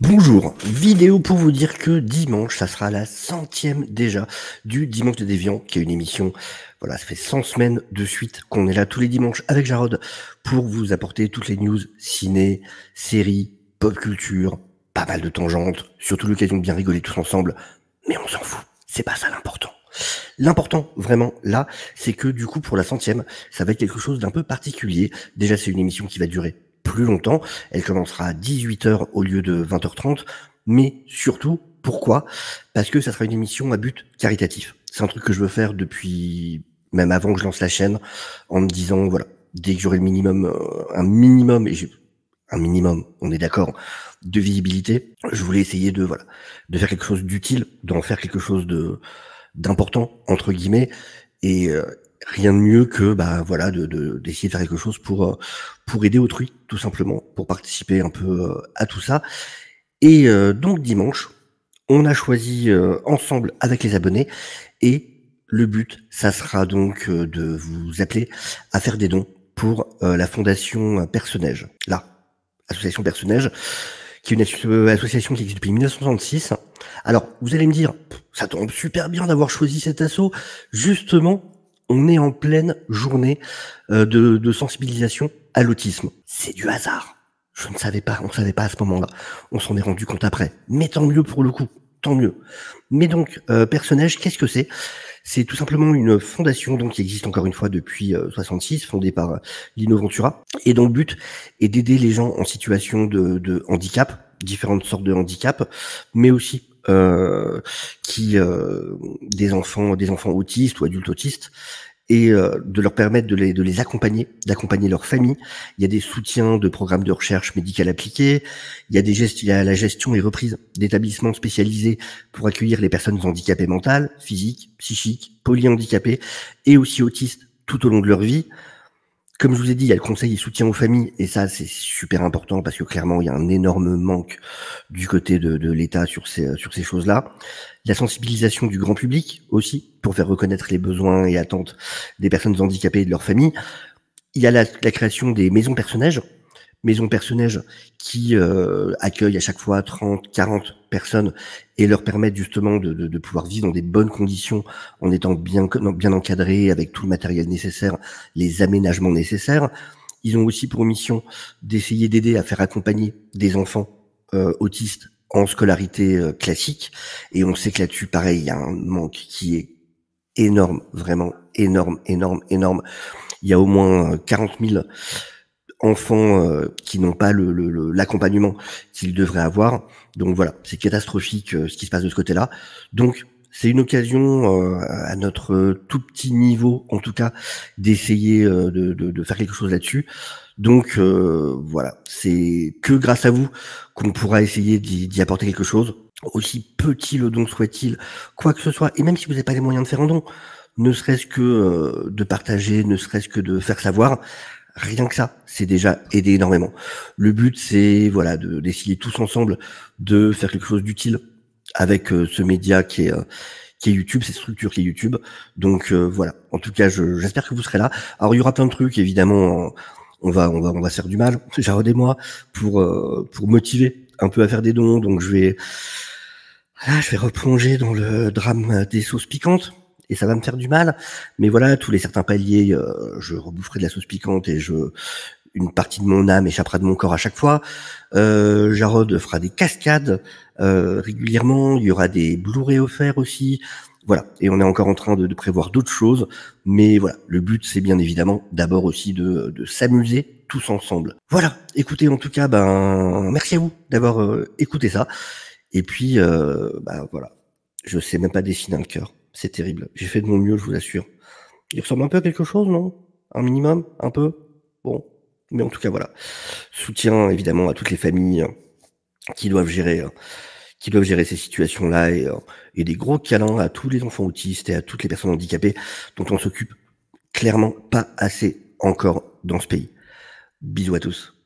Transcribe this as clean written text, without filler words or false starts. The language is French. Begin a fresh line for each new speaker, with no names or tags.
Bonjour, vidéo pour vous dire que dimanche, ça sera la 100e déjà du Dimanche des Déviants, qui est une émission, voilà, ça fait 100 semaines de suite qu'on est là tous les dimanches avec Jarod pour vous apporter toutes les news ciné, séries, pop culture, pas mal de tangentes, surtout l'occasion de bien rigoler tous ensemble, mais on s'en fout, c'est pas ça l'important. L'important, vraiment, là, c'est que du coup, pour la 100e, ça va être quelque chose d'un peu particulier. Déjà, c'est une émission qui va durer plus longtemps. Elle commencera à 18h au lieu de 20h30. Mais surtout, pourquoi? Parce que ça sera une émission à but caritatif. C'est un truc que je veux faire depuis même avant que je lance la chaîne, en me disant, voilà, dès que j'aurai le minimum, un minimum, et j'ai un minimum, on est d'accord, de visibilité, je voulais essayer de, voilà, de faire quelque chose d'utile, d'en faire quelque chose d'important entre guillemets, et rien de mieux que voilà d'essayer de faire quelque chose pour aider autrui, tout simplement, pour participer un peu à tout ça. Et donc dimanche, on a choisi ensemble avec les abonnés, et le but, ça sera donc de vous appeler à faire des dons pour la fondation Personnage, là, association Personnage, qui est une association qui existe depuis 1966. Alors, vous allez me dire, ça tombe super bien d'avoir choisi cet assaut. Justement, on est en pleine journée de sensibilisation à l'autisme. C'est du hasard. Je ne savais pas, on ne savait pas à ce moment-là. On s'en est rendu compte après. Mais tant mieux pour le coup, tant mieux. Mais donc, Personnage, qu'est-ce que c'est? C'est tout simplement une fondation donc qui existe encore une fois depuis 66, fondée par Lino Ventura, et dont le but est d'aider les gens en situation de handicap, différentes sortes de handicap, mais aussi des enfants autistes ou adultes autistes, et de leur permettre de les accompagner, d'accompagner leur famille. Il y a des soutiens de programmes de recherche médicale appliquée, il y a la gestion et reprise d'établissements spécialisés pour accueillir les personnes handicapées mentales, physiques, psychiques, polyhandicapées et aussi autistes tout au long de leur vie. Comme je vous ai dit, il y a le conseil et soutien aux familles, et ça c'est super important parce que clairement il y a un énorme manque du côté de l'État sur ces choses-là. La sensibilisation du grand public aussi, pour faire reconnaître les besoins et attentes des personnes handicapées et de leurs familles. Il y a la création des maisons personnages qui accueillent à chaque fois 30, 40 personnes et leur permettent justement de pouvoir vivre dans des bonnes conditions en étant bien encadrés avec tout le matériel nécessaire, les aménagements nécessaires. Ils ont aussi pour mission d'essayer d'aider à faire accompagner des enfants autistes en scolarité classique, et on sait que là-dessus, pareil, il y a un manque qui est énorme, vraiment énorme, énorme, énorme. Il y a au moins 40 000 enfants qui n'ont pas l'accompagnement qu'ils devraient avoir. Donc voilà, c'est catastrophique ce qui se passe de ce côté-là. Donc c'est une occasion à notre tout petit niveau, en tout cas, d'essayer de faire quelque chose là-dessus. Donc voilà, c'est que grâce à vous qu'on pourra essayer d'y apporter quelque chose. Aussi petit le don soit-il, quoi que ce soit, et même si vous n'avez pas les moyens de faire un don, ne serait-ce que de partager, ne serait-ce que de faire savoir, rien que ça, c'est déjà aidé énormément. Le but, c'est voilà d'essayer tous ensemble de faire quelque chose d'utile avec ce média qui est YouTube, cette structure qui est YouTube. Donc voilà. En tout cas, j'espère que vous serez là. Alors il y aura plein de trucs, évidemment. On va se faire du mal, Jarod et moi, pour motiver un peu à faire des dons. Donc je vais replonger dans le drame des sauces piquantes. Et ça va me faire du mal, mais voilà, tous les certains paliers, je reboufferai de la sauce piquante et une partie de mon âme échappera de mon corps à chaque fois. Jarod fera des cascades régulièrement, il y aura des Blu-ray offerts aussi, voilà. Et on est encore en train de prévoir d'autres choses, mais voilà, le but c'est bien évidemment d'abord aussi de s'amuser tous ensemble. Voilà, écoutez, en tout cas, merci à vous d'avoir écouté ça, et puis voilà, je sais même pas dessiner un cœur. C'est terrible. J'ai fait de mon mieux, je vous assure. Il ressemble un peu à quelque chose, non? Un minimum? Un peu? Bon. Mais en tout cas, voilà. Soutien, évidemment, à toutes les familles qui doivent gérer ces situations-là, et des gros câlins à tous les enfants autistes et à toutes les personnes handicapées dont on s'occupe clairement pas assez encore dans ce pays. Bisous à tous.